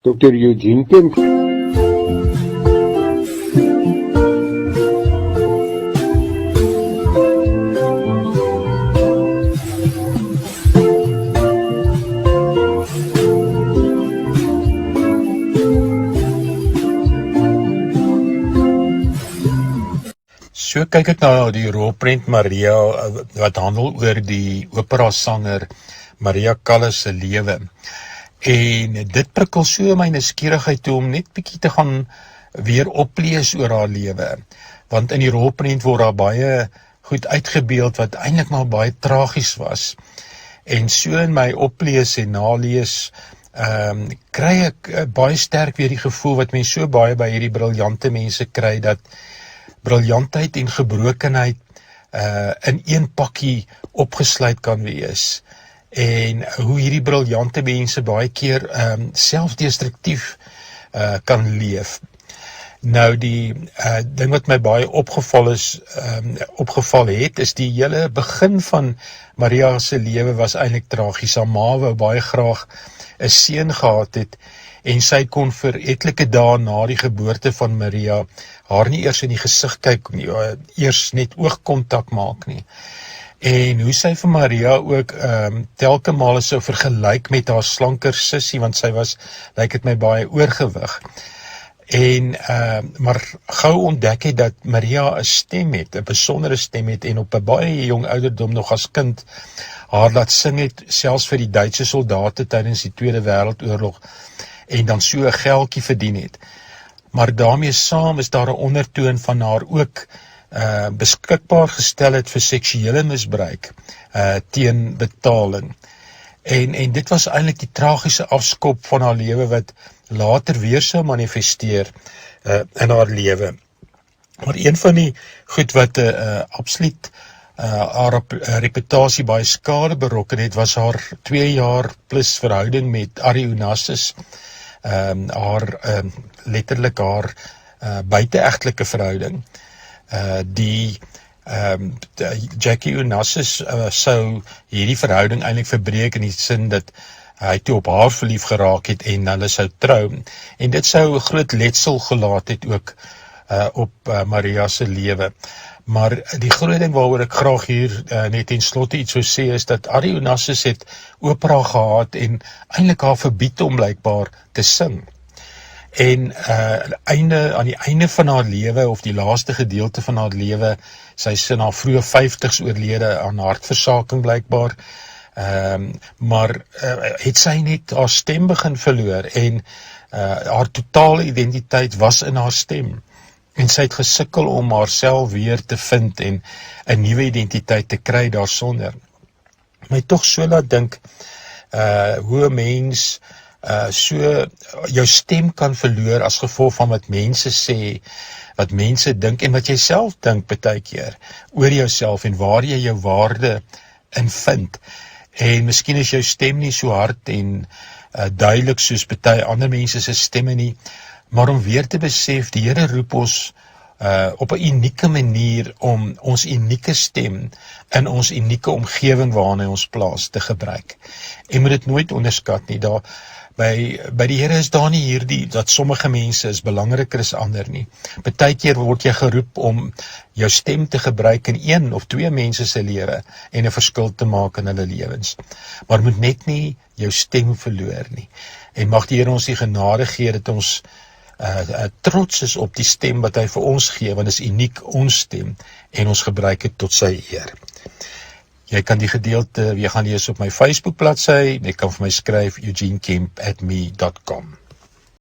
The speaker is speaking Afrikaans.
Dr. Eugene Kemp. So kyk ek na die rolprent Maria wat handel oor die opera-sanger Maria Callas se lewe. En dit prikkel so my nuuskierigheid toe om net bietjie te gaan weer oplees oor haar lewe. Want in die rolprent word daar baie goed uitgebeeld wat eintlik maar baie tragies was. En so in my oplees en nalees kry ek baie sterk weer die gevoel wat mense so baie by hierdie briljante mense kry, dat briljantheid en gebrokenheid in een pakkie opgesluit kan wees. En hoe hierdie briljante mense baie keer selfdestruktief kan leef. Nou die ding wat my baie opgeval het, is die hele begin van Maria se lewe was eintlik tragies. Haar ma wou baie graag 'n seun gehad het, en sy kon vir etlike dae na die geboorte van Maria haar nie eers in die gesig kyk nie, eers net oogkontak maak nie. En hoe sy vir Maria ook telke male sou vergelyk met haar slanker sussie, want sy was, lyk dit my, baie oorgewig. En maar gou ontdek het dat Maria 'n stem het, 'n besondere stem het, en op 'n baie jong ouderdom nog as kind haar laat sing het, selfs vir die Duitse soldate tydens die Tweede Wêreldoorlog, en dan so 'n geldjie verdien het. Maar daarmee saam is daar 'n ondertoon van haar ook beskikbaar gestel het vir seksuele misbruik teen betaling. En dit was eintlik die tragiese afskop van haar lewe wat later weer sou manifesteer in haar lewe. Maar een van die goed wat absoluut haar reputasie baie skade berokken het, was haar 2 jaar plus verhouding met Ari Onassis, letterlik haar buiteegtelike verhouding. Jackie Onassis sou hierdie verhouding eintlik verbreek in die sin dat hy toe op haar verlief geraak het en hulle sou trou. En dit sou 'n groot letsel gelaat het ook op Maria se lewe. Maar die groot ding waaroor ek graag hier net ten slotte iets wil sê, is dat Ari Onassis het opera gehad en eintlik haar verbied om blykbaar te sing. En aan die einde van haar lewe, of die laaste gedeelte van haar lewe, sy is in haar vroeë 50's oorlede aan hartversaking blykbaar, maar het sy net haar stem begin verloor, en haar totale identiteit was in haar stem. En sy het gesukkel om haarself weer te vind en 'n nuwe identiteit te kry daarsonder. My tog so laat dink, hoe 'n mens so jou stem kan verloor as gevolg van wat mense sê, wat mense dink en wat jy self dink baie keer oor jouself en waar jy jou waarde in vind. En miskien is jou stem nie so hard en duidelik soos baie ander mense se stemme nie, maar om weer te besef, die Here roep ons op 'n unieke manier om ons unieke stem in ons unieke omgewing waarin hy ons plaas te gebruik. En moet dit nooit onderskat nie. By die Here is daar nie hierdie, dat sommige mense is belangriker as ander nie. Partykeer word jy geroep om jou stem te gebruik in 1 of 2 mense se lewe en 'n verskil te maak in hulle lewens. Maar moet net nie jou stem verloor nie. En mag die Here ons die genade gee dat ons trots is op die stem wat hy vir ons gee, want dit is uniek ons stem, en ons gebruik dit tot sy eer. Jy kan die gedeelte weer gaan lees op my Facebook bladsy, jy kan vir my skryf eugenekemp@me.com.